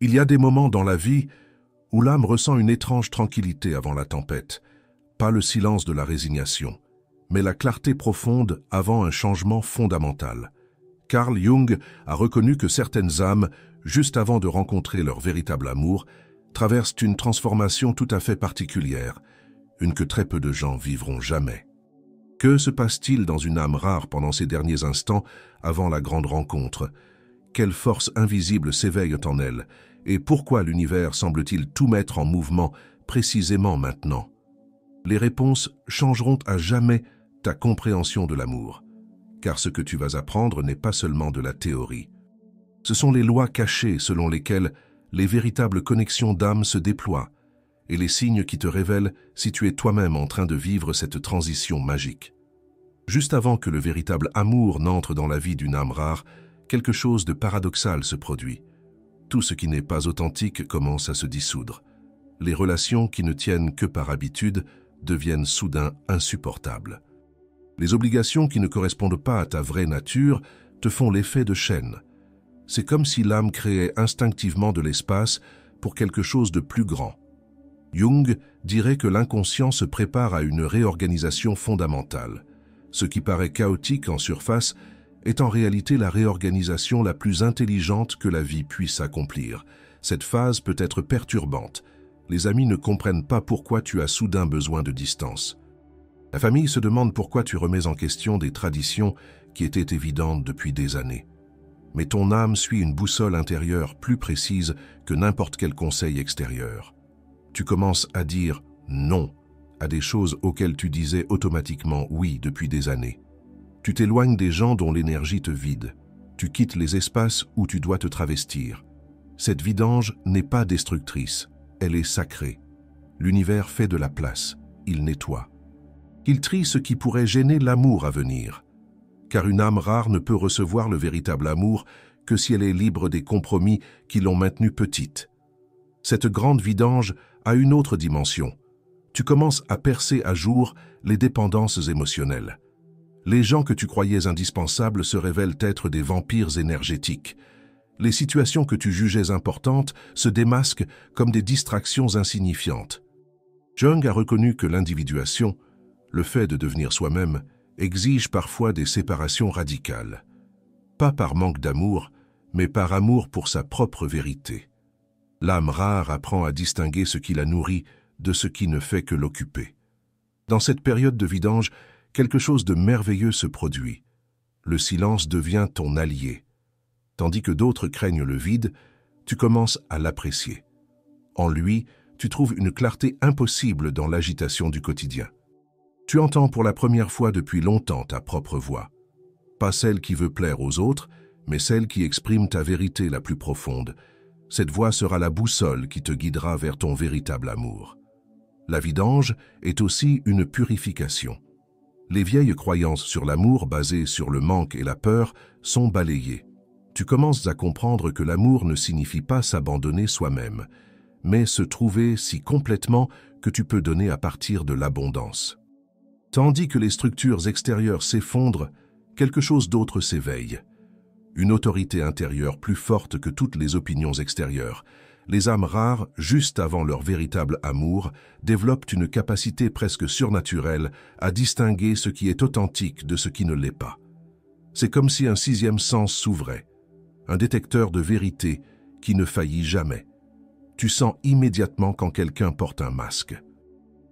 Il y a des moments dans la vie où l'âme ressent une étrange tranquillité avant la tempête, pas le silence de la résignation, mais la clarté profonde avant un changement fondamental. Carl Jung a reconnu que certaines âmes, juste avant de rencontrer leur véritable amour, traversent une transformation tout à fait particulière, une que très peu de gens vivront jamais. Que se passe-t-il dans une âme rare pendant ces derniers instants avant la grande rencontre? Quelles forces invisibles s'éveillent en elle? Et pourquoi l'univers semble-t-il tout mettre en mouvement précisément maintenant? Les réponses changeront à jamais ta compréhension de l'amour, car ce que tu vas apprendre n'est pas seulement de la théorie. Ce sont les lois cachées selon lesquelles les véritables connexions d'âme se déploient et les signes qui te révèlent si tu es toi-même en train de vivre cette transition magique. Juste avant que le véritable amour n'entre dans la vie d'une âme rare, quelque chose de paradoxal se produit. Tout ce qui n'est pas authentique commence à se dissoudre. Les relations qui ne tiennent que par habitude deviennent soudain insupportables. Les obligations qui ne correspondent pas à ta vraie nature te font l'effet de chaîne. C'est comme si l'âme créait instinctivement de l'espace pour quelque chose de plus grand. Jung dirait que l'inconscient se prépare à une réorganisation fondamentale. Ce qui paraît chaotique en surface est en réalité la réorganisation la plus intelligente que la vie puisse accomplir. Cette phase peut être perturbante. Les amis ne comprennent pas pourquoi tu as soudain besoin de distance. La famille se demande pourquoi tu remets en question des traditions qui étaient évidentes depuis des années. Mais ton âme suit une boussole intérieure plus précise que n'importe quel conseil extérieur. Tu commences à dire « non » à des choses auxquelles tu disais automatiquement « oui » depuis des années. Tu t'éloignes des gens dont l'énergie te vide. Tu quittes les espaces où tu dois te travestir. Cette vidange n'est pas destructrice, elle est sacrée. L'univers fait de la place, il nettoie. Il trie ce qui pourrait gêner l'amour à venir. Car une âme rare ne peut recevoir le véritable amour que si elle est libre des compromis qui l'ont maintenue petite. Cette grande vidange a une autre dimension. Tu commences à percer à jour les dépendances émotionnelles. Les gens que tu croyais indispensables se révèlent être des vampires énergétiques. Les situations que tu jugeais importantes se démasquent comme des distractions insignifiantes. Jung a reconnu que l'individuation, le fait de devenir soi-même, exige parfois des séparations radicales. Pas par manque d'amour, mais par amour pour sa propre vérité. L'âme rare apprend à distinguer ce qui la nourrit de ce qui ne fait que l'occuper. Dans cette période de vidange, quelque chose de merveilleux se produit. Le silence devient ton allié. Tandis que d'autres craignent le vide, tu commences à l'apprécier. En lui, tu trouves une clarté impossible dans l'agitation du quotidien. Tu entends pour la première fois depuis longtemps ta propre voix. Pas celle qui veut plaire aux autres, mais celle qui exprime ta vérité la plus profonde. Cette voix sera la boussole qui te guidera vers ton véritable amour. La vidange est aussi une purification. Les vieilles croyances sur l'amour basées sur le manque et la peur sont balayées. Tu commences à comprendre que l'amour ne signifie pas s'abandonner soi-même, mais se trouver si complètement que tu peux donner à partir de l'abondance. Tandis que les structures extérieures s'effondrent, quelque chose d'autre s'éveille. Une autorité intérieure plus forte que toutes les opinions extérieures. Les âmes rares, juste avant leur véritable amour, développent une capacité presque surnaturelle à distinguer ce qui est authentique de ce qui ne l'est pas. C'est comme si un sixième sens s'ouvrait, un détecteur de vérité qui ne faillit jamais. Tu sens immédiatement quand quelqu'un porte un masque.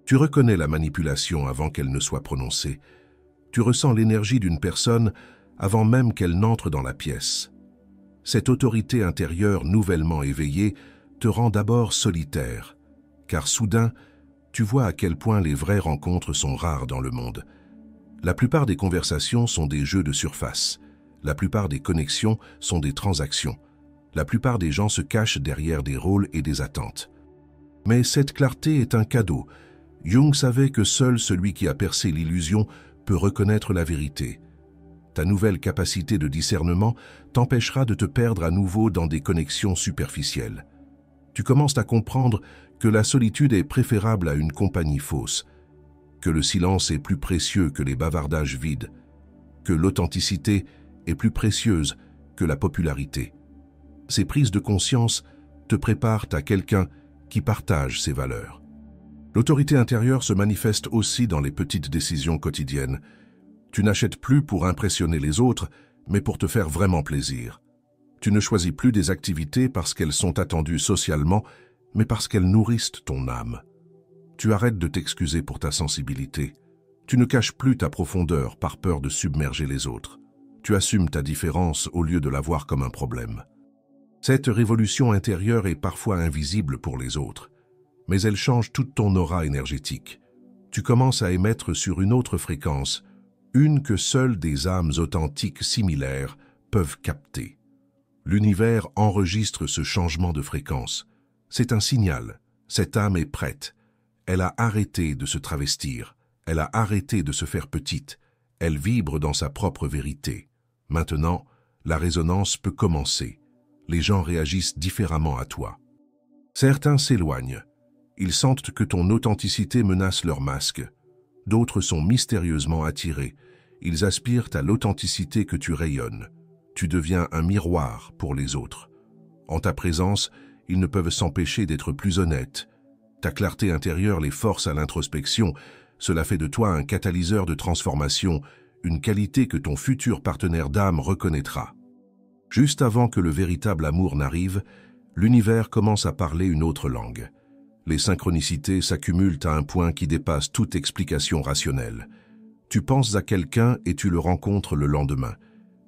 Tu reconnais la manipulation avant qu'elle ne soit prononcée. Tu ressens l'énergie d'une personne avant même qu'elle n'entre dans la pièce. Cette autorité intérieure nouvellement éveillée te rend d'abord solitaire, car soudain, tu vois à quel point les vraies rencontres sont rares dans le monde. La plupart des conversations sont des jeux de surface. La plupart des connexions sont des transactions. La plupart des gens se cachent derrière des rôles et des attentes. Mais cette clarté est un cadeau. Jung savait que seul celui qui a percé l'illusion peut reconnaître la vérité. Ta nouvelle capacité de discernement t'empêchera de te perdre à nouveau dans des connexions superficielles. Tu commences à comprendre que la solitude est préférable à une compagnie fausse, que le silence est plus précieux que les bavardages vides, que l'authenticité est plus précieuse que la popularité. Ces prises de conscience te préparent à quelqu'un qui partage ces valeurs. L'autorité intérieure se manifeste aussi dans les petites décisions quotidiennes. Tu n'achètes plus pour impressionner les autres, mais pour te faire vraiment plaisir. Tu ne choisis plus des activités parce qu'elles sont attendues socialement, mais parce qu'elles nourrissent ton âme. Tu arrêtes de t'excuser pour ta sensibilité. Tu ne caches plus ta profondeur par peur de submerger les autres. Tu assumes ta différence au lieu de la voir comme un problème. Cette révolution intérieure est parfois invisible pour les autres, mais elle change toute ton aura énergétique. Tu commences à émettre sur une autre fréquence, une que seules des âmes authentiques similaires peuvent capter. L'univers enregistre ce changement de fréquence. C'est un signal. Cette âme est prête. Elle a arrêté de se travestir. Elle a arrêté de se faire petite. Elle vibre dans sa propre vérité. Maintenant, la résonance peut commencer. Les gens réagissent différemment à toi. Certains s'éloignent. Ils sentent que ton authenticité menace leur masque. D'autres sont mystérieusement attirés. Ils aspirent à l'authenticité que tu rayonnes. Tu deviens un miroir pour les autres. En ta présence, ils ne peuvent s'empêcher d'être plus honnêtes. Ta clarté intérieure les force à l'introspection. Cela fait de toi un catalyseur de transformation, une qualité que ton futur partenaire d'âme reconnaîtra. Juste avant que le véritable amour n'arrive, l'univers commence à parler une autre langue. Les synchronicités s'accumulent à un point qui dépasse toute explication rationnelle. Tu penses à quelqu'un et tu le rencontres le lendemain.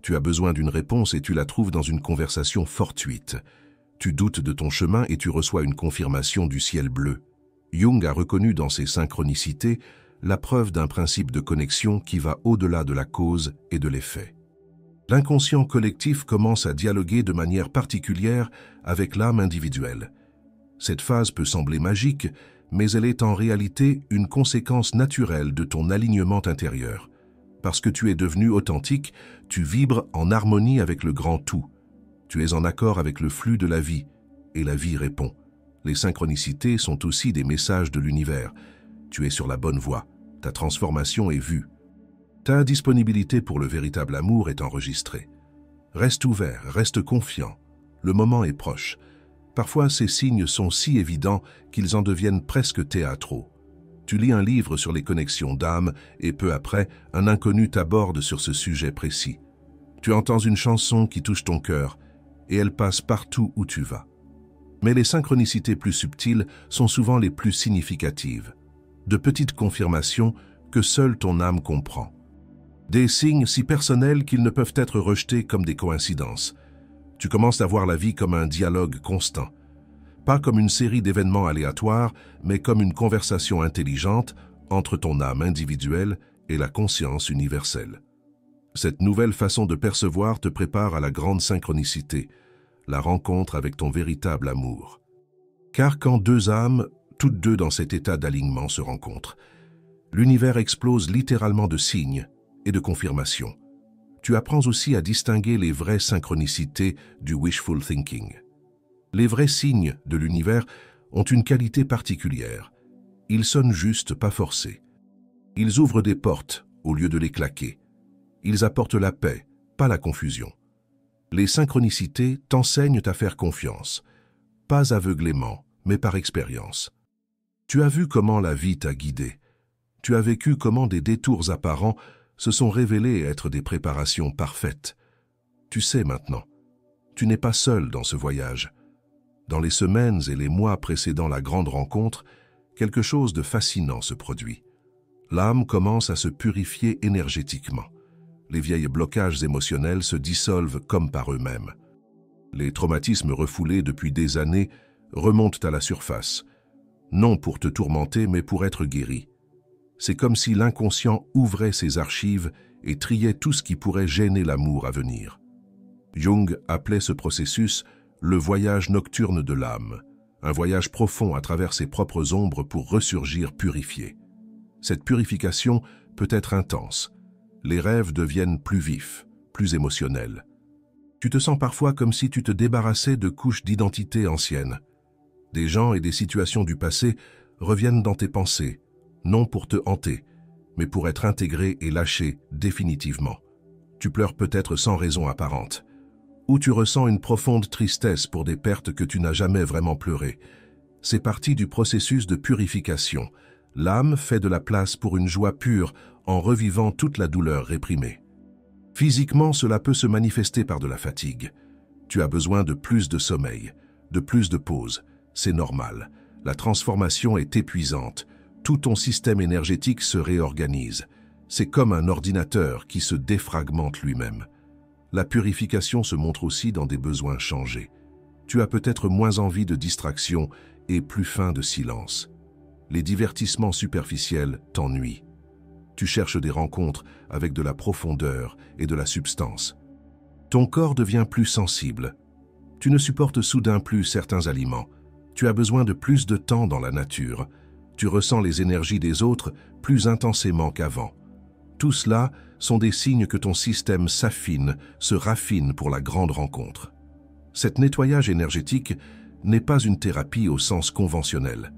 Tu as besoin d'une réponse et tu la trouves dans une conversation fortuite. Tu doutes de ton chemin et tu reçois une confirmation du ciel bleu. Jung a reconnu dans ces synchronicités la preuve d'un principe de connexion qui va au-delà de la cause et de l'effet. L'inconscient collectif commence à dialoguer de manière particulière avec l'âme individuelle. Cette phase peut sembler magique, mais elle est en réalité une conséquence naturelle de ton alignement intérieur. Parce que tu es devenu authentique, tu vibres en harmonie avec le grand tout. Tu es en accord avec le flux de la vie, et la vie répond. Les synchronicités sont aussi des messages de l'univers. Tu es sur la bonne voie, ta transformation est vue. Ta disponibilité pour le véritable amour est enregistrée. Reste ouvert, reste confiant. Le moment est proche. Parfois, ces signes sont si évidents qu'ils en deviennent presque théâtraux. Tu lis un livre sur les connexions d'âme et peu après, un inconnu t'aborde sur ce sujet précis. Tu entends une chanson qui touche ton cœur et elle passe partout où tu vas. Mais les synchronicités plus subtiles sont souvent les plus significatives. De petites confirmations que seule ton âme comprend. Des signes si personnels qu'ils ne peuvent être rejetés comme des coïncidences. Tu commences à voir la vie comme un dialogue constant. Pas comme une série d'événements aléatoires, mais comme une conversation intelligente entre ton âme individuelle et la conscience universelle. Cette nouvelle façon de percevoir te prépare à la grande synchronicité, la rencontre avec ton véritable amour. Car quand deux âmes, toutes deux dans cet état d'alignement, se rencontrent, l'univers explose littéralement de signes et de confirmations. Tu apprends aussi à distinguer les vraies synchronicités du wishful thinking. Les vrais signes de l'univers ont une qualité particulière. Ils sonnent juste, pas forcés. Ils ouvrent des portes au lieu de les claquer. Ils apportent la paix, pas la confusion. Les synchronicités t'enseignent à faire confiance, pas aveuglément, mais par expérience. Tu as vu comment la vie t'a guidé. Tu as vécu comment des détours apparents se sont révélés être des préparations parfaites. Tu sais maintenant, tu n'es pas seul dans ce voyage. Dans les semaines et les mois précédant la grande rencontre, quelque chose de fascinant se produit. L'âme commence à se purifier énergétiquement. Les vieilles blocages émotionnels se dissolvent comme par eux-mêmes. Les traumatismes refoulés depuis des années remontent à la surface, non pour te tourmenter mais pour être guéris. C'est comme si l'inconscient ouvrait ses archives et triait tout ce qui pourrait gêner l'amour à venir. Jung appelait ce processus le voyage nocturne de l'âme, un voyage profond à travers ses propres ombres pour ressurgir purifié. Cette purification peut être intense. Les rêves deviennent plus vifs, plus émotionnels. Tu te sens parfois comme si tu te débarrassais de couches d'identité anciennes. Des gens et des situations du passé reviennent dans tes pensées, non pour te hanter, mais pour être intégrés et lâchés définitivement. Tu pleures peut-être sans raison apparente. ou tu ressens une profonde tristesse pour des pertes que tu n'as jamais vraiment pleurées. C'est partie du processus de purification. L'âme fait de la place pour une joie pure en revivant toute la douleur réprimée. Physiquement, cela peut se manifester par de la fatigue. Tu as besoin de plus de sommeil, de plus de pause. C'est normal. La transformation est épuisante. Tout ton système énergétique se réorganise. C'est comme un ordinateur qui se défragmente lui-même. La purification se montre aussi dans des besoins changés. Tu as peut-être moins envie de distraction et plus faim de silence. Les divertissements superficiels t'ennuient. Tu cherches des rencontres avec de la profondeur et de la substance. Ton corps devient plus sensible. Tu ne supportes soudain plus certains aliments. Tu as besoin de plus de temps dans la nature. Tu ressens les énergies des autres plus intensément qu'avant. Tout cela sont des signes que ton système s'affine, se raffine pour la grande rencontre. Cet nettoyage énergétique n'est pas une thérapie au sens conventionnel.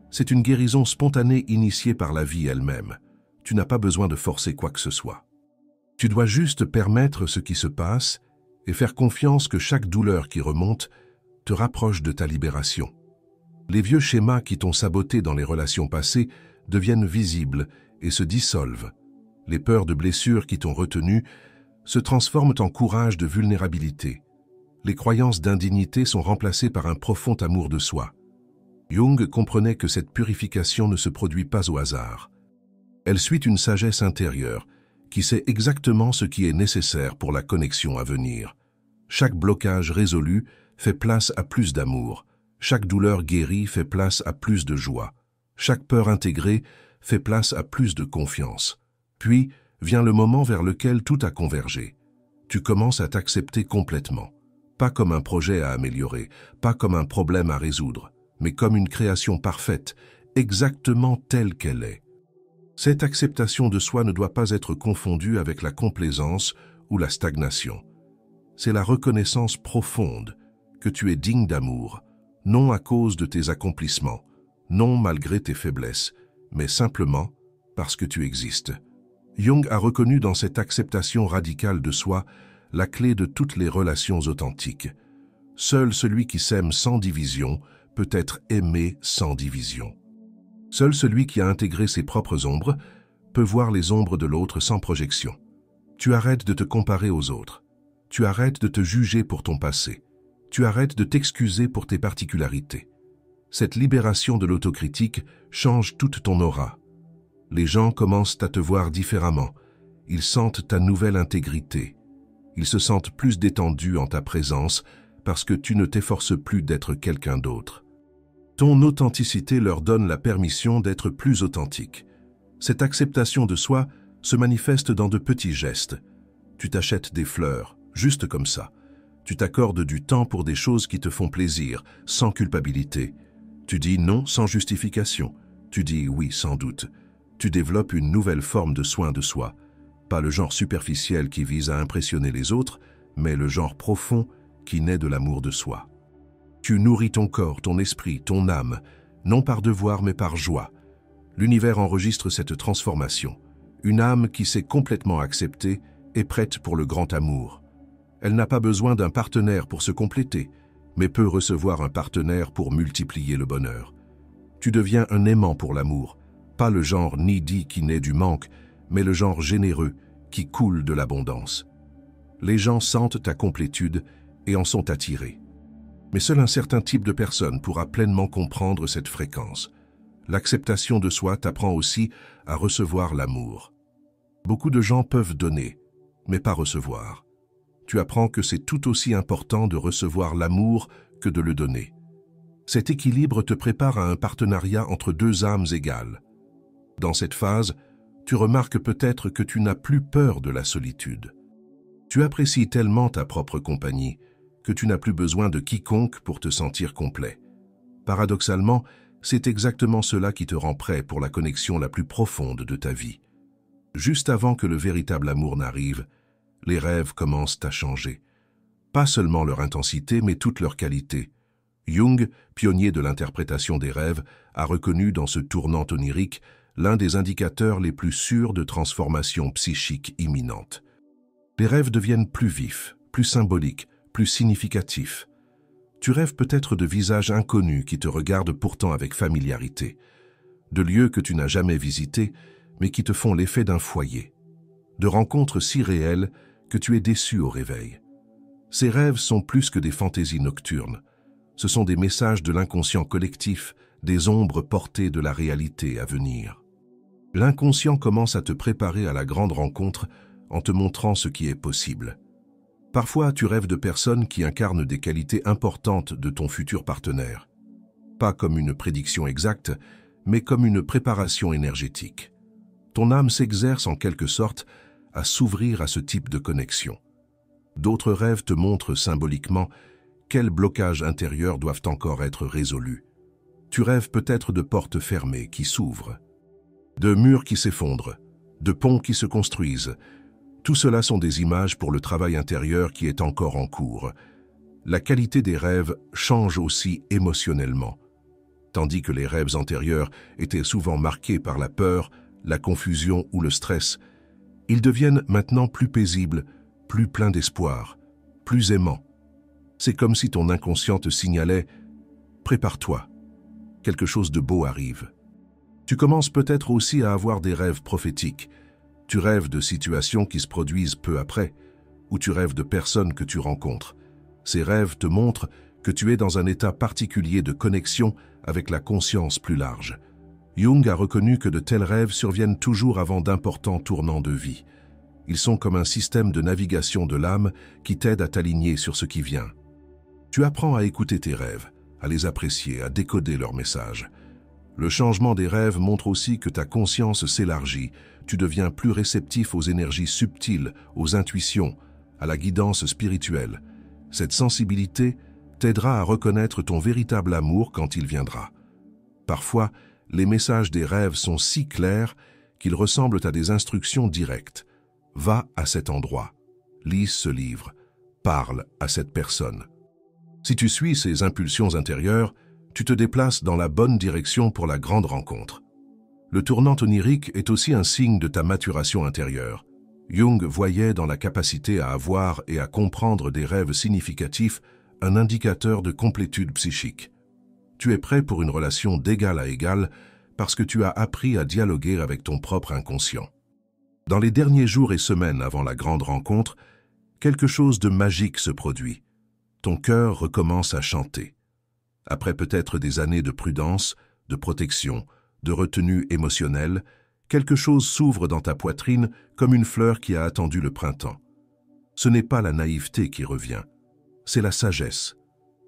C'est une guérison spontanée initiée par la vie elle-même. Tu n'as pas besoin de forcer quoi que ce soit. Tu dois juste permettre ce qui se passe et faire confiance que chaque douleur qui remonte te rapproche de ta libération. Les vieux schémas qui t'ont saboté dans les relations passées deviennent visibles et se dissolvent. Les peurs de blessures qui t'ont retenu se transforment en courage de vulnérabilité. Les croyances d'indignité sont remplacées par un profond amour de soi. Jung comprenait que cette purification ne se produit pas au hasard. Elle suit une sagesse intérieure qui sait exactement ce qui est nécessaire pour la connexion à venir. Chaque blocage résolu fait place à plus d'amour. Chaque douleur guérie fait place à plus de joie. Chaque peur intégrée fait place à plus de confiance. Puis vient le moment vers lequel tout a convergé. Tu commences à t'accepter complètement. Pas comme un projet à améliorer, pas comme un problème à résoudre, mais comme une création parfaite, exactement telle qu'elle est. Cette acceptation de soi ne doit pas être confondue avec la complaisance ou la stagnation. C'est la reconnaissance profonde que tu es digne d'amour, non à cause de tes accomplissements, non malgré tes faiblesses, mais simplement parce que tu existes. Jung a reconnu dans cette acceptation radicale de soi la clé de toutes les relations authentiques. Seul celui qui s'aime sans division peut être aimé sans division. Seul celui qui a intégré ses propres ombres peut voir les ombres de l'autre sans projection. Tu arrêtes de te comparer aux autres. Tu arrêtes de te juger pour ton passé. Tu arrêtes de t'excuser pour tes particularités. Cette libération de l'autocritique change toute ton aura. Les gens commencent à te voir différemment. Ils sentent ta nouvelle intégrité. Ils se sentent plus détendus en ta présence parce que tu ne t'efforces plus d'être quelqu'un d'autre. Ton authenticité leur donne la permission d'être plus authentique. Cette acceptation de soi se manifeste dans de petits gestes. Tu t'achètes des fleurs, juste comme ça. Tu t'accordes du temps pour des choses qui te font plaisir, sans culpabilité. Tu dis non sans justification. Tu dis oui sans doute. Tu développes une nouvelle forme de soin de soi. Pas le genre superficiel qui vise à impressionner les autres, mais le genre profond qui naît de l'amour de soi. Tu nourris ton corps, ton esprit, ton âme, non par devoir mais par joie. L'univers enregistre cette transformation. Une âme qui s'est complètement acceptée est prête pour le grand amour. Elle n'a pas besoin d'un partenaire pour se compléter, mais peut recevoir un partenaire pour multiplier le bonheur. Tu deviens un aimant pour l'amour, pas le genre needy qui naît du manque, mais le genre généreux qui coule de l'abondance. Les gens sentent ta complétude et en sont attirés. Mais seul un certain type de personne pourra pleinement comprendre cette fréquence. L'acceptation de soi t'apprend aussi à recevoir l'amour. Beaucoup de gens peuvent donner, mais pas recevoir. Tu apprends que c'est tout aussi important de recevoir l'amour que de le donner. Cet équilibre te prépare à un partenariat entre deux âmes égales. Dans cette phase, tu remarques peut-être que tu n'as plus peur de la solitude. Tu apprécies tellement ta propre compagnie que tu n'as plus besoin de quiconque pour te sentir complet. Paradoxalement, c'est exactement cela qui te rend prêt pour la connexion la plus profonde de ta vie. Juste avant que le véritable amour n'arrive, les rêves commencent à changer. Pas seulement leur intensité, mais toute leur qualité. Jung, pionnier de l'interprétation des rêves, a reconnu dans ce tournant onirique l'un des indicateurs les plus sûrs de transformation psychique imminente. Les rêves deviennent plus vifs, plus symboliques, plus significatifs. Tu rêves peut-être de visages inconnus qui te regardent pourtant avec familiarité, de lieux que tu n'as jamais visités, mais qui te font l'effet d'un foyer, de rencontres si réelles que tu es déçu au réveil. Ces rêves sont plus que des fantaisies nocturnes. Ce sont des messages de l'inconscient collectif, des ombres portées de la réalité à venir. L'inconscient commence à te préparer à la grande rencontre en te montrant ce qui est possible. Parfois, tu rêves de personnes qui incarnent des qualités importantes de ton futur partenaire. Pas comme une prédiction exacte, mais comme une préparation énergétique. Ton âme s'exerce en quelque sorte à s'ouvrir à ce type de connexion. D'autres rêves te montrent symboliquement quels blocages intérieurs doivent encore être résolus. Tu rêves peut-être de portes fermées qui s'ouvrent, de murs qui s'effondrent, de ponts qui se construisent. Tout cela sont des images pour le travail intérieur qui est encore en cours. La qualité des rêves change aussi émotionnellement. Tandis que les rêves antérieurs étaient souvent marqués par la peur, la confusion ou le stress, ils deviennent maintenant plus paisibles, plus pleins d'espoir, plus aimants. C'est comme si ton inconscient te signalait « Prépare-toi, quelque chose de beau arrive ». Tu commences peut-être aussi à avoir des rêves prophétiques. Tu rêves de situations qui se produisent peu après, ou tu rêves de personnes que tu rencontres. Ces rêves te montrent que tu es dans un état particulier de connexion avec la conscience plus large. Jung a reconnu que de tels rêves surviennent toujours avant d'importants tournants de vie. Ils sont comme un système de navigation de l'âme qui t'aide à t'aligner sur ce qui vient. Tu apprends à écouter tes rêves, à les apprécier, à décoder leurs messages. Le changement des rêves montre aussi que ta conscience s'élargit, tu deviens plus réceptif aux énergies subtiles, aux intuitions, à la guidance spirituelle. Cette sensibilité t'aidera à reconnaître ton véritable amour quand il viendra. Parfois, les messages des rêves sont si clairs qu'ils ressemblent à des instructions directes. Va à cet endroit, lis ce livre, parle à cette personne. Si tu suis ces impulsions intérieures, tu te déplaces dans la bonne direction pour la grande rencontre. Le tournant onirique est aussi un signe de ta maturation intérieure. Jung voyait dans la capacité à avoir et à comprendre des rêves significatifs un indicateur de complétude psychique. Tu es prêt pour une relation d'égal à égal parce que tu as appris à dialoguer avec ton propre inconscient. Dans les derniers jours et semaines avant la grande rencontre, quelque chose de magique se produit. Ton cœur recommence à chanter. Après peut-être des années de prudence, de protection, de retenue émotionnelle, quelque chose s'ouvre dans ta poitrine comme une fleur qui a attendu le printemps. Ce n'est pas la naïveté qui revient, c'est la sagesse,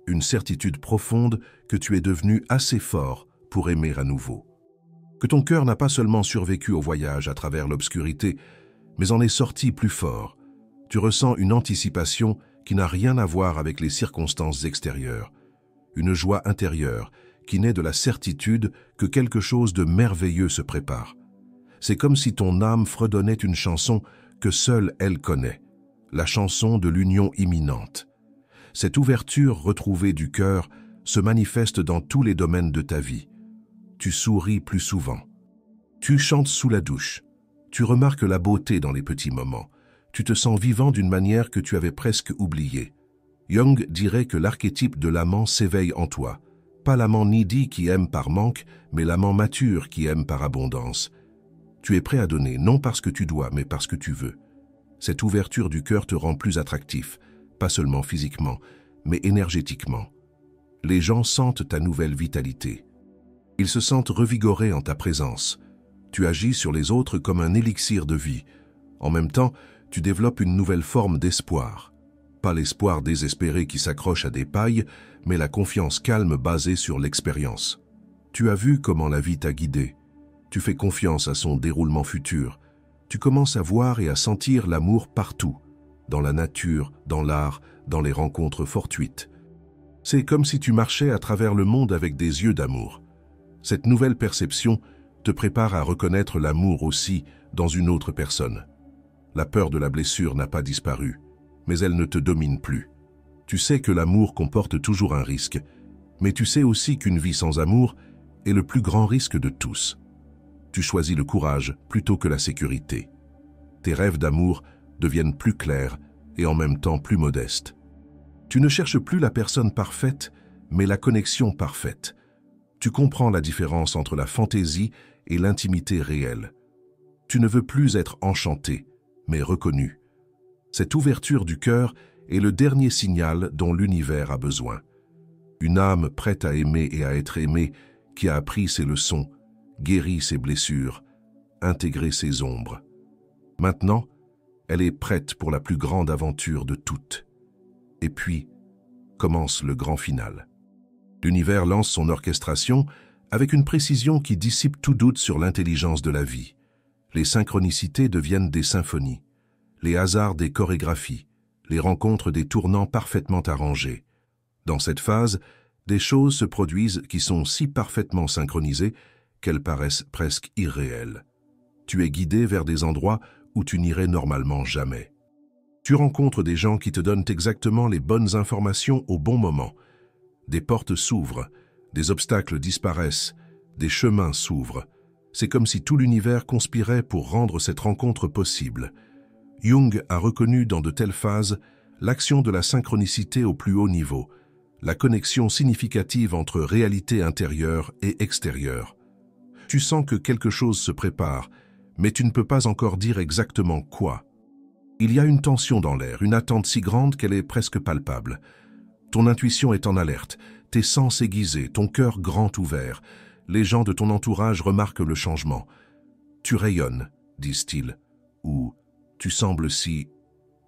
une certitude profonde que tu es devenu assez fort pour aimer à nouveau. Que ton cœur n'a pas seulement survécu au voyage à travers l'obscurité, mais en est sorti plus fort. Tu ressens une anticipation qui n'a rien à voir avec les circonstances extérieures. Une joie intérieure qui naît de la certitude que quelque chose de merveilleux se prépare. C'est comme si ton âme fredonnait une chanson que seule elle connaît, la chanson de l'union imminente. Cette ouverture retrouvée du cœur se manifeste dans tous les domaines de ta vie. Tu souris plus souvent. Tu chantes sous la douche. Tu remarques la beauté dans les petits moments. Tu te sens vivant d'une manière que tu avais presque oubliée. Jung dirait que l'archétype de l'amant s'éveille en toi. Pas l'amant needy qui aime par manque, mais l'amant mature qui aime par abondance. Tu es prêt à donner, non parce que tu dois, mais parce que tu veux. Cette ouverture du cœur te rend plus attractif, pas seulement physiquement, mais énergétiquement. Les gens sentent ta nouvelle vitalité. Ils se sentent revigorés en ta présence. Tu agis sur les autres comme un élixir de vie. En même temps, tu développes une nouvelle forme d'espoir. Pas l'espoir désespéré qui s'accroche à des pailles, mais la confiance calme basée sur l'expérience. Tu as vu comment la vie t'a guidé. Tu fais confiance à son déroulement futur. Tu commences à voir et à sentir l'amour partout, dans la nature, dans l'art, dans les rencontres fortuites. C'est comme si tu marchais à travers le monde avec des yeux d'amour. Cette nouvelle perception te prépare à reconnaître l'amour aussi dans une autre personne. La peur de la blessure n'a pas disparu, mais elle ne te domine plus. Tu sais que l'amour comporte toujours un risque, mais tu sais aussi qu'une vie sans amour est le plus grand risque de tous. Tu choisis le courage plutôt que la sécurité. Tes rêves d'amour deviennent plus clairs et en même temps plus modestes. Tu ne cherches plus la personne parfaite, mais la connexion parfaite. Tu comprends la différence entre la fantaisie et l'intimité réelle. Tu ne veux plus être enchanté, mais reconnu. Cette ouverture du cœur est le dernier signal dont l'univers a besoin. Une âme prête à aimer et à être aimée, qui a appris ses leçons, guéri ses blessures, intégré ses ombres. Maintenant, elle est prête pour la plus grande aventure de toutes. Et puis, commence le grand final. L'univers lance son orchestration avec une précision qui dissipe tout doute sur l'intelligence de la vie. Les synchronicités deviennent des symphonies, les hasards des chorégraphies, les rencontres des tournants parfaitement arrangés. Dans cette phase, des choses se produisent qui sont si parfaitement synchronisées qu'elles paraissent presque irréelles. Tu es guidé vers des endroits où tu n'irais normalement jamais. Tu rencontres des gens qui te donnent exactement les bonnes informations au bon moment. Des portes s'ouvrent, des obstacles disparaissent, des chemins s'ouvrent. C'est comme si tout l'univers conspirait pour rendre cette rencontre possible. Jung a reconnu dans de telles phases l'action de la synchronicité au plus haut niveau, la connexion significative entre réalité intérieure et extérieure. Tu sens que quelque chose se prépare, mais tu ne peux pas encore dire exactement quoi. Il y a une tension dans l'air, une attente si grande qu'elle est presque palpable. Ton intuition est en alerte, tes sens aiguisés, ton cœur grand ouvert. Les gens de ton entourage remarquent le changement. Tu rayonnes, disent-ils, ou tu sembles si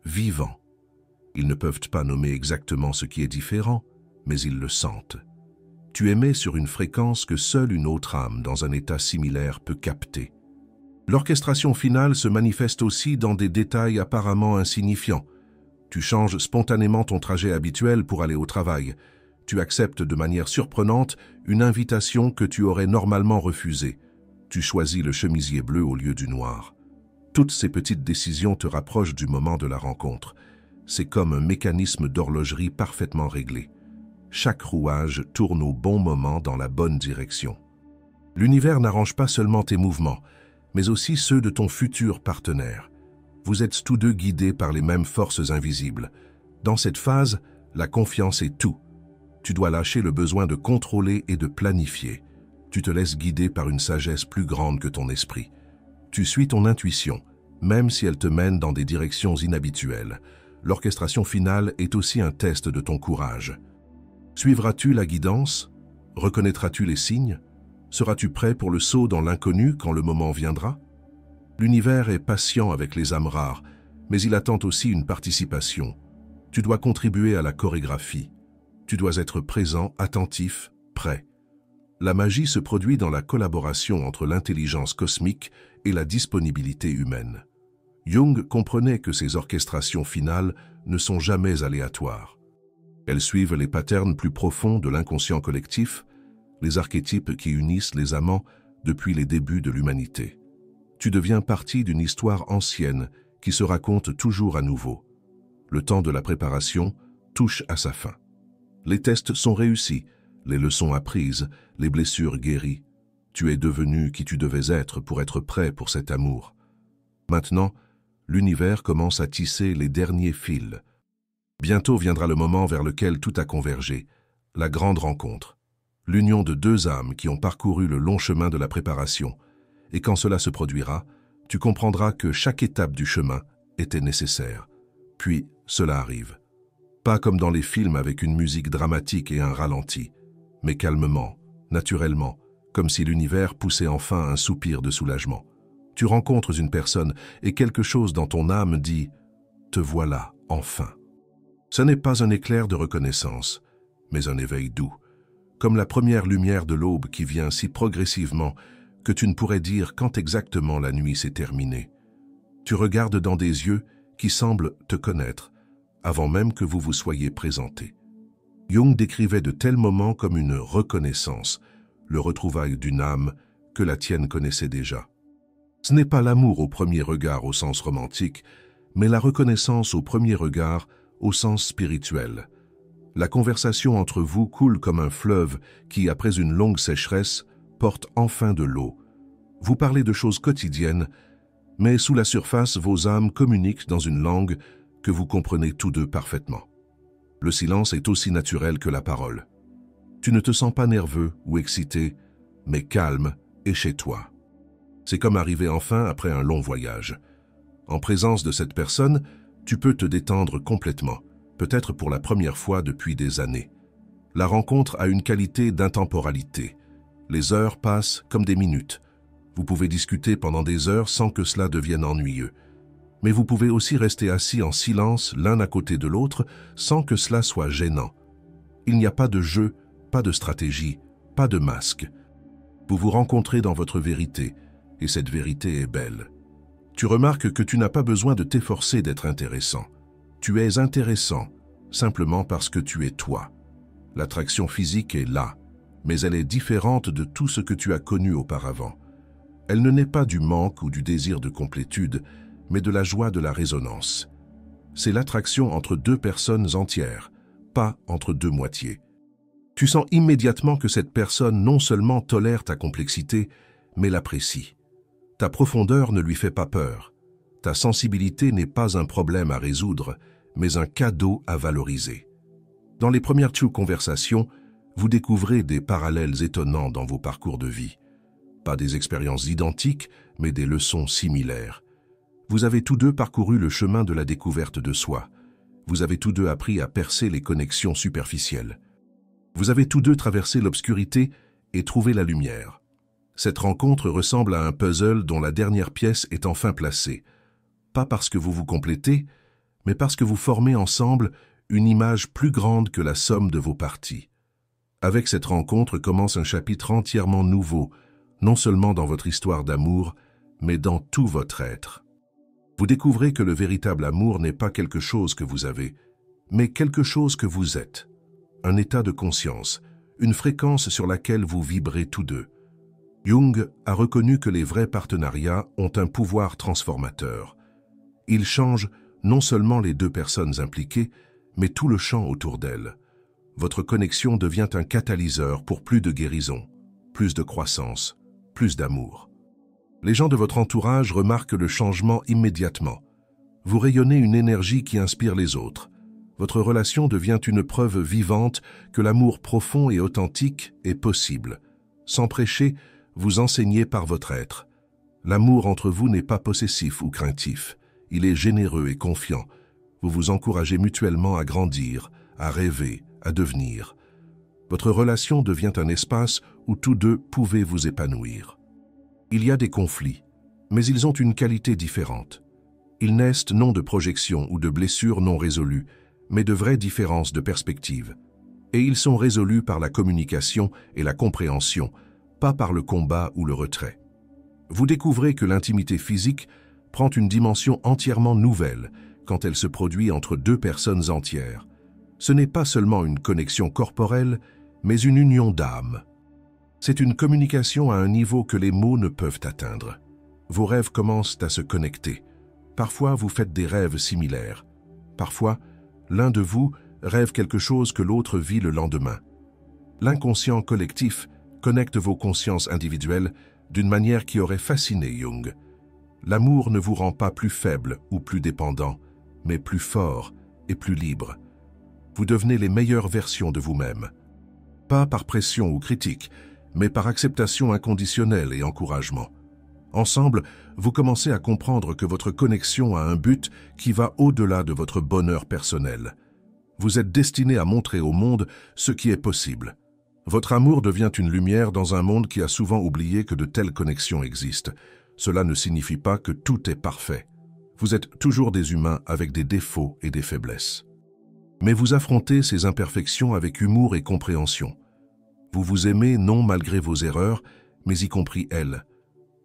vivant. Ils ne peuvent pas nommer exactement ce qui est différent, mais ils le sentent. Tu émets sur une fréquence que seule une autre âme dans un état similaire peut capter. L'orchestration finale se manifeste aussi dans des détails apparemment insignifiants. Tu changes spontanément ton trajet habituel pour aller au travail. Tu acceptes de manière surprenante une invitation que tu aurais normalement refusée. Tu choisis le chemisier bleu au lieu du noir. Toutes ces petites décisions te rapprochent du moment de la rencontre. C'est comme un mécanisme d'horlogerie parfaitement réglé. Chaque rouage tourne au bon moment dans la bonne direction. L'univers n'arrange pas seulement tes mouvements, mais aussi ceux de ton futur partenaire. Vous êtes tous deux guidés par les mêmes forces invisibles. Dans cette phase, la confiance est tout. Tu dois lâcher le besoin de contrôler et de planifier. Tu te laisses guider par une sagesse plus grande que ton esprit. Tu suis ton intuition, même si elle te mène dans des directions inhabituelles. L'orchestration finale est aussi un test de ton courage. Suivras-tu la guidance? Reconnaîtras-tu les signes? Seras-tu prêt pour le saut dans l'inconnu quand le moment viendra? L'univers est patient avec les âmes rares, mais il attend aussi une participation. Tu dois contribuer à la chorégraphie. Tu dois être présent, attentif, prêt. La magie se produit dans la collaboration entre l'intelligence cosmique et la disponibilité humaine. Jung comprenait que ces orchestrations finales ne sont jamais aléatoires. Elles suivent les patterns plus profonds de l'inconscient collectif, les archétypes qui unissent les amants depuis les débuts de l'humanité. Tu deviens partie d'une histoire ancienne qui se raconte toujours à nouveau. Le temps de la préparation touche à sa fin. Les tests sont réussis, les leçons apprises, les blessures guéries. Tu es devenu qui tu devais être pour être prêt pour cet amour. Maintenant, l'univers commence à tisser les derniers fils. Bientôt viendra le moment vers lequel tout a convergé, la grande rencontre. L'union de deux âmes qui ont parcouru le long chemin de la préparation. Et quand cela se produira, tu comprendras que chaque étape du chemin était nécessaire. Puis, cela arrive. Pas comme dans les films avec une musique dramatique et un ralenti, mais calmement, naturellement, comme si l'univers poussait enfin un soupir de soulagement. Tu rencontres une personne et quelque chose dans ton âme dit « Te voilà, enfin ». Ce n'est pas un éclair de reconnaissance, mais un éveil doux, comme la première lumière de l'aube qui vient si progressivement que tu ne pourrais dire quand exactement la nuit s'est terminée. Tu regardes dans des yeux qui semblent te connaître, avant même que vous vous soyez présentés. Jung décrivait de tels moments comme une reconnaissance, le retrouvail d'une âme que la tienne connaissait déjà. Ce n'est pas l'amour au premier regard au sens romantique, mais la reconnaissance au premier regard au sens spirituel. La conversation entre vous coule comme un fleuve qui, après une longue sécheresse, porte enfin de l'eau. Vous parlez de choses quotidiennes, mais sous la surface, vos âmes communiquent dans une langue que vous comprenez tous deux parfaitement. Le silence est aussi naturel que la parole. Tu ne te sens pas nerveux ou excité, mais calme et chez toi. C'est comme arriver enfin après un long voyage. En présence de cette personne, tu peux te détendre complètement, peut-être pour la première fois depuis des années. La rencontre a une qualité d'intemporalité. Les heures passent comme des minutes. Vous pouvez discuter pendant des heures sans que cela devienne ennuyeux. Mais vous pouvez aussi rester assis en silence l'un à côté de l'autre sans que cela soit gênant. Il n'y a pas de jeu, pas de stratégie, pas de masque. Vous vous rencontrez dans votre vérité, et cette vérité est belle. Tu remarques que tu n'as pas besoin de t'efforcer d'être intéressant. Tu es intéressant, simplement parce que tu es toi. L'attraction physique est là, mais elle est différente de tout ce que tu as connu auparavant. Elle ne naît pas du manque ou du désir de complétude, mais de la joie de la résonance. C'est l'attraction entre deux personnes entières, pas entre deux moitiés. Tu sens immédiatement que cette personne non seulement tolère ta complexité, mais l'apprécie. Ta profondeur ne lui fait pas peur. Ta sensibilité n'est pas un problème à résoudre, mais un cadeau à valoriser. Dans les premières conversations, vous découvrez des parallèles étonnants dans vos parcours de vie. Pas des expériences identiques, mais des leçons similaires. Vous avez tous deux parcouru le chemin de la découverte de soi. Vous avez tous deux appris à percer les connexions superficielles. Vous avez tous deux traversé l'obscurité et trouvé la lumière. Cette rencontre ressemble à un puzzle dont la dernière pièce est enfin placée. Pas parce que vous vous complétez, mais parce que vous formez ensemble une image plus grande que la somme de vos parties. Avec cette rencontre commence un chapitre entièrement nouveau, non seulement dans votre histoire d'amour, mais dans tout votre être. Vous découvrez que le véritable amour n'est pas quelque chose que vous avez, mais quelque chose que vous êtes. Un état de conscience, une fréquence sur laquelle vous vibrez tous deux. Jung a reconnu que les vrais partenariats ont un pouvoir transformateur. Ils changent non seulement les deux personnes impliquées, mais tout le champ autour d'elles. Votre connexion devient un catalyseur pour plus de guérison, plus de croissance, plus d'amour. Les gens de votre entourage remarquent le changement immédiatement. Vous rayonnez une énergie qui inspire les autres. Votre relation devient une preuve vivante que l'amour profond et authentique est possible. Sans prêcher, vous enseignez par votre être. L'amour entre vous n'est pas possessif ou craintif. Il est généreux et confiant. Vous vous encouragez mutuellement à grandir, à rêver, à devenir. Votre relation devient un espace où tous deux pouvez vous épanouir. Il y a des conflits, mais ils ont une qualité différente. Ils naissent non de projections ou de blessures non résolues, mais de vraies différences de perspective. Et ils sont résolus par la communication et la compréhension, pas par le combat ou le retrait. Vous découvrez que l'intimité physique prend une dimension entièrement nouvelle quand elle se produit entre deux personnes entières. Ce n'est pas seulement une connexion corporelle, mais une union d'âme. C'est une communication à un niveau que les mots ne peuvent atteindre. Vos rêves commencent à se connecter. Parfois, vous faites des rêves similaires. Parfois, l'un de vous rêve quelque chose que l'autre vit le lendemain. L'inconscient collectif connecte vos consciences individuelles d'une manière qui aurait fasciné Jung. L'amour ne vous rend pas plus faible ou plus dépendant, mais plus fort et plus libre. Vous devenez les meilleures versions de vous-même. Pas par pression ou critique, mais par acceptation inconditionnelle et encouragement. Ensemble, vous commencez à comprendre que votre connexion a un but qui va au-delà de votre bonheur personnel. Vous êtes destiné à montrer au monde ce qui est possible. Votre amour devient une lumière dans un monde qui a souvent oublié que de telles connexions existent. Cela ne signifie pas que tout est parfait. Vous êtes toujours des humains avec des défauts et des faiblesses. Mais vous affrontez ces imperfections avec humour et compréhension. Vous vous aimez non malgré vos erreurs, mais y compris elles.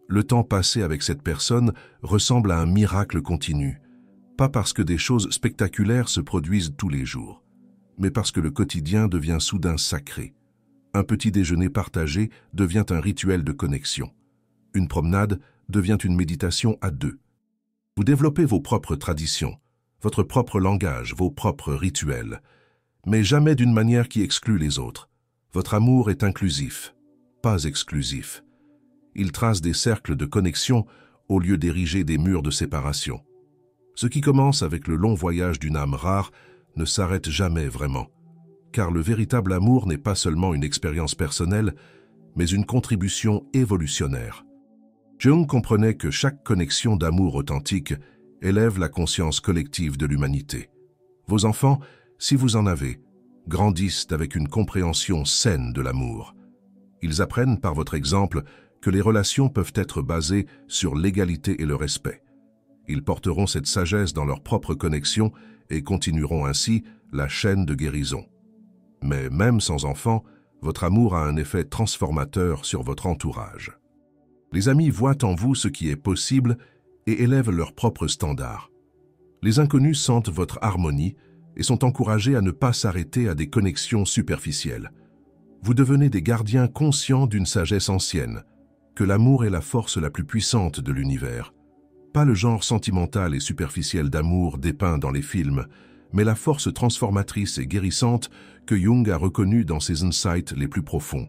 Le temps passé avec cette personne ressemble à un miracle continu, pas parce que des choses spectaculaires se produisent tous les jours, mais parce que le quotidien devient soudain sacré. Un petit déjeuner partagé devient un rituel de connexion. Une promenade devient une méditation à deux. Vous développez vos propres traditions, votre propre langage, vos propres rituels, mais jamais d'une manière qui exclut les autres. Votre amour est inclusif, pas exclusif. Il trace des cercles de connexion au lieu d'ériger des murs de séparation. Ce qui commence avec le long voyage d'une âme rare ne s'arrête jamais vraiment, car le véritable amour n'est pas seulement une expérience personnelle, mais une contribution évolutionnaire. Jung comprenait que chaque connexion d'amour authentique élève la conscience collective de l'humanité. Vos enfants, si vous en avez, grandissent avec une compréhension saine de l'amour. Ils apprennent par votre exemple que les relations peuvent être basées sur l'égalité et le respect. Ils porteront cette sagesse dans leur propre connexion et continueront ainsi la chaîne de guérison. Mais même sans enfants, votre amour a un effet transformateur sur votre entourage. Les amis voient en vous ce qui est possible et élèvent leurs propres standards. Les inconnus sentent votre harmonie et sont encouragés à ne pas s'arrêter à des connexions superficielles. Vous devenez des gardiens conscients d'une sagesse ancienne, que l'amour est la force la plus puissante de l'univers. Pas le genre sentimental et superficiel d'amour dépeint dans les films, mais la force transformatrice et guérissante que Jung a reconnue dans ses insights les plus profonds.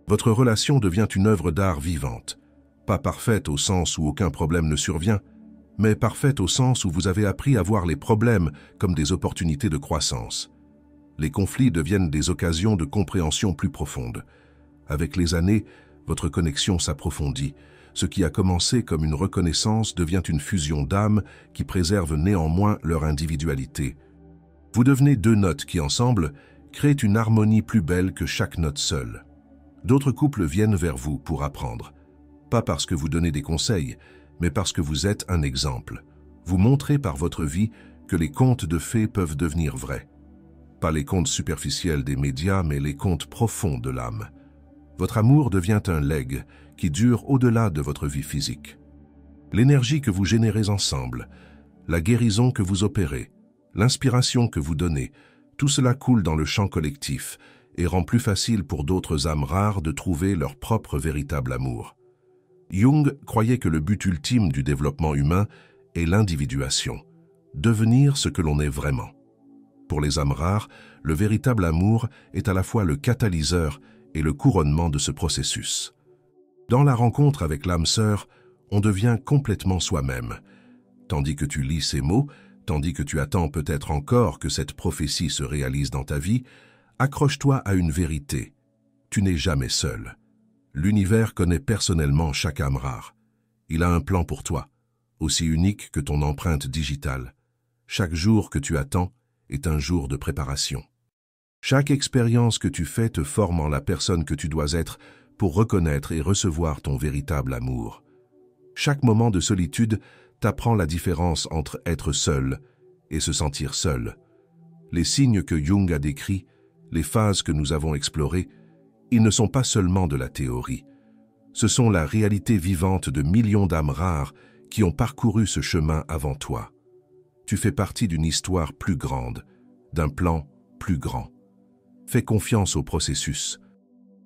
Votre relation devient une œuvre d'art vivante, pas parfaite au sens où aucun problème ne survient, mais parfaite au sens où vous avez appris à voir les problèmes comme des opportunités de croissance. Les conflits deviennent des occasions de compréhension plus profonde. Avec les années, votre connexion s'approfondit. Ce qui a commencé comme une reconnaissance devient une fusion d'âmes qui préserve néanmoins leur individualité. Vous devenez deux notes qui, ensemble, créent une harmonie plus belle que chaque note seule. D'autres couples viennent vers vous pour apprendre. Pas parce que vous donnez des conseils, mais parce que vous êtes un exemple. Vous montrez par votre vie que les contes de fées peuvent devenir vrais. Pas les contes superficiels des médias, mais les contes profonds de l'âme. Votre amour devient un legs qui dure au-delà de votre vie physique. L'énergie que vous générez ensemble, la guérison que vous opérez, l'inspiration que vous donnez, tout cela coule dans le champ collectif et rend plus facile pour d'autres âmes rares de trouver leur propre véritable amour. Jung croyait que le but ultime du développement humain est l'individuation, devenir ce que l'on est vraiment. Pour les âmes rares, le véritable amour est à la fois le catalyseur et le couronnement de ce processus. Dans la rencontre avec l'âme sœur, on devient complètement soi-même. Tandis que tu lis ces mots, tandis que tu attends peut-être encore que cette prophétie se réalise dans ta vie, accroche-toi à une vérité. Tu n'es jamais seul. L'univers connaît personnellement chaque âme rare. Il a un plan pour toi, aussi unique que ton empreinte digitale. Chaque jour que tu attends est un jour de préparation. Chaque expérience que tu fais te forme en la personne que tu dois être pour reconnaître et recevoir ton véritable amour. Chaque moment de solitude t'apprend la différence entre être seul et se sentir seul. Les signes que Jung a décrits, les phases que nous avons explorées, ils ne sont pas seulement de la théorie. Ce sont la réalité vivante de millions d'âmes rares qui ont parcouru ce chemin avant toi. Tu fais partie d'une histoire plus grande, d'un plan plus grand. Fais confiance au processus.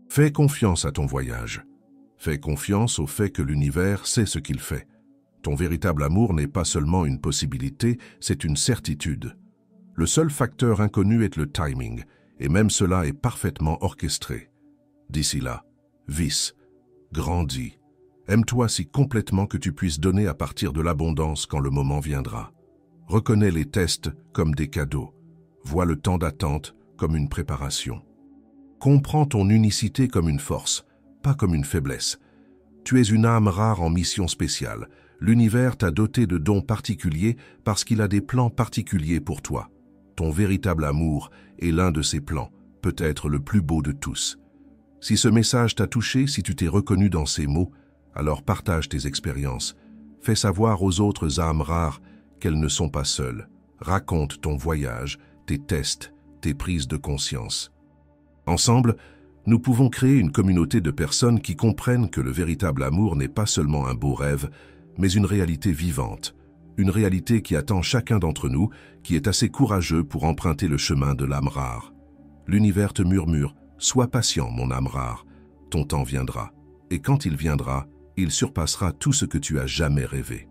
Fais confiance à ton voyage. Fais confiance au fait que l'univers sait ce qu'il fait. Ton véritable amour n'est pas seulement une possibilité, c'est une certitude. Le seul facteur inconnu est le timing, et même cela est parfaitement orchestré. D'ici là, vis, grandis. Aime-toi si complètement que tu puisses donner à partir de l'abondance quand le moment viendra. Reconnais les tests comme des cadeaux. Vois le temps d'attente comme une préparation. Comprends ton unicité comme une force, pas comme une faiblesse. Tu es une âme rare en mission spéciale. L'univers t'a doté de dons particuliers parce qu'il a des plans particuliers pour toi. Ton véritable amour est l'un de ces plans, peut-être le plus beau de tous. Si ce message t'a touché, si tu t'es reconnu dans ces mots, alors partage tes expériences. Fais savoir aux autres âmes rares qu'elles ne sont pas seules. Raconte ton voyage, tes tests, tes prises de conscience. Ensemble, nous pouvons créer une communauté de personnes qui comprennent que le véritable amour n'est pas seulement un beau rêve, mais une réalité vivante. Une réalité qui attend chacun d'entre nous, qui est assez courageux pour emprunter le chemin de l'âme rare. L'univers te murmure, « Sois patient, mon âme rare, ton temps viendra. Et quand il viendra, il surpassera tout ce que tu as jamais rêvé. »